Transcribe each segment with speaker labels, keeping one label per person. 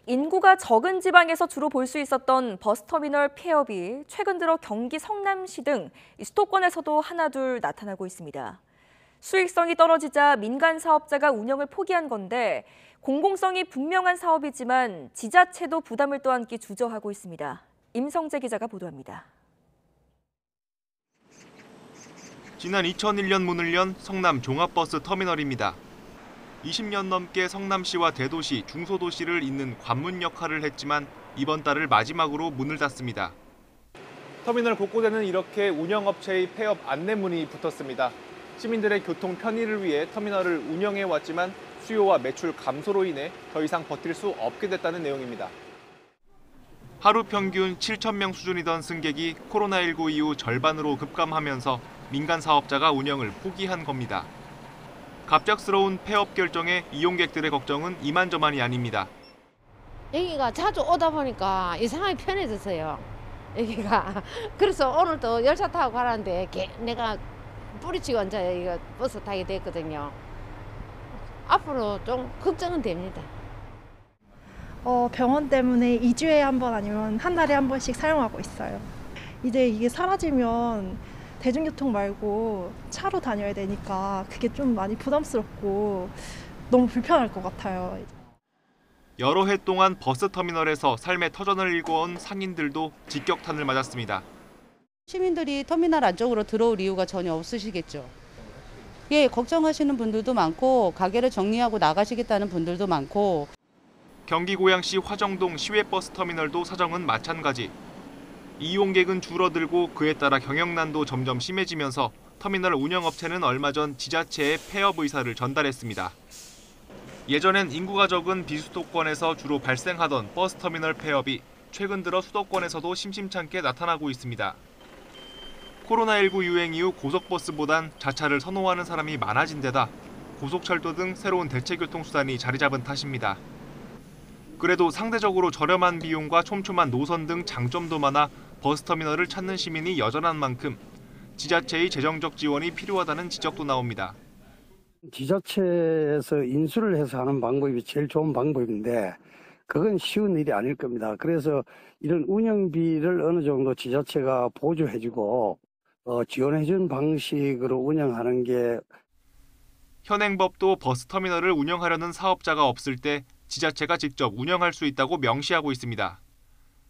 Speaker 1: 인구가 적은 지방에서 주로 볼 수 있었던 버스터미널 폐업이 최근 들어 경기 성남시 등 수도권에서도 하나둘 나타나고 있습니다. 수익성이 떨어지자 민간 사업자가 운영을 포기한 건데 공공성이 분명한 사업이지만 지자체도 부담을 떠안기 주저하고 있습니다. 임성재 기자가 보도합니다.
Speaker 2: 지난 2001년 문을 연 성남 종합버스 터미널입니다. 20년 넘게 성남시와 대도시, 중소도시를 잇는 관문 역할을 했지만 이번 달을 마지막으로 문을 닫습니다. 터미널 곳곳에는 이렇게 운영업체의 폐업 안내문이 붙었습니다. 시민들의 교통 편의를 위해 터미널을 운영해왔지만 수요와 매출 감소로 인해 더 이상 버틸 수 없게 됐다는 내용입니다. 하루 평균 7,000명 수준이던 승객이 코로나19 이후 절반으로 급감하면서 민간 사업자가 운영을 포기한 겁니다. 갑작스러운 폐업 결정에 이용객들의 걱정은 이만저만이 아닙니다.
Speaker 3: 여기가 자주 오다 보니까 이상하게 편해졌어요. 여기가. 그래서 오늘도 열차 타고 가는데 내가 뿌리치고 이제 이거 버스 타게 됐거든요. 앞으로 좀 걱정은 됩니다.
Speaker 4: 병원 때문에 2주에 한 번 아니면 한 달에 한 번씩 사용하고 있어요. 이제 이게 사라지면 대중교통 말고 차로 다녀야 되니까 그게 좀 많이 부담스럽고 너무 불편할 것 같아요.
Speaker 2: 여러 해 동안 버스터미널에서 삶의 터전을 일궈온 상인들도 직격탄을 맞았습니다.
Speaker 5: 시민들이 터미널 안쪽으로 들어올 이유가 전혀 없으시겠죠. 예, 걱정하시는 분들도 많고 가게를 정리하고 나가시겠다는 분들도 많고.
Speaker 2: 경기 고양시 화정동 시외버스터미널도 사정은 마찬가지. 이용객은 줄어들고 그에 따라 경영난도 점점 심해지면서 터미널 운영업체는 얼마 전 지자체에 폐업 의사를 전달했습니다. 예전엔 인구가 적은 비수도권에서 주로 발생하던 버스터미널 폐업이 최근 들어 수도권에서도 심심찮게 나타나고 있습니다. 코로나19 유행 이후 고속버스보단 자차를 선호하는 사람이 많아진 데다 고속철도 등 새로운 대체교통수단이 자리 잡은 탓입니다. 그래도 상대적으로 저렴한 비용과 촘촘한 노선 등 장점도 많아 버스터미널을 찾는 시민이 여전한 만큼 지자체의 재정적 지원이 필요하다는 지적도 나옵니다.
Speaker 6: 지자체에서 인수를 해서 하는 방법이 제일 좋은 방법인데 그건 쉬운 일이 아닐 겁니다. 그래서 이런 운영비를 어느 정도 지자체가 보조해주고 지원해준 방식으로 운영하는 게
Speaker 2: 현행법도 버스터미널을 운영하려는 사업자가 없을 때 지자체가 직접 운영할 수 있다고 명시하고 있습니다.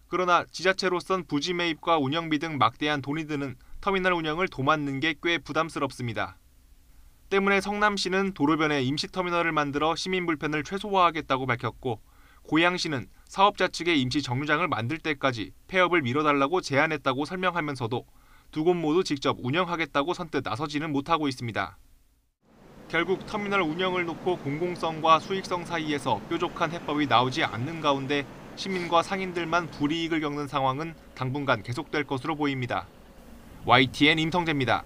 Speaker 2: 그러나 지자체로선 부지 매입과 운영비 등 막대한 돈이 드는 터미널 운영을 도맡는 게 꽤 부담스럽습니다. 때문에 성남시는 도로변에 임시터미널을 만들어 시민 불편을 최소화하겠다고 밝혔고 고양시는 사업자 측의 임시 정류장을 만들 때까지 폐업을 미뤄달라고 제안했다고 설명하면서도 두 곳 모두 직접 운영하겠다고 선뜻 나서지는 못하고 있습니다. 결국 터미널 운영을 놓고 공공성과 수익성 사이에서 뾰족한 해법이 나오지 않는 가운데 시민과 상인들만 불이익을 겪는 상황은 당분간 계속될 것으로 보입니다. YTN 임성재입니다.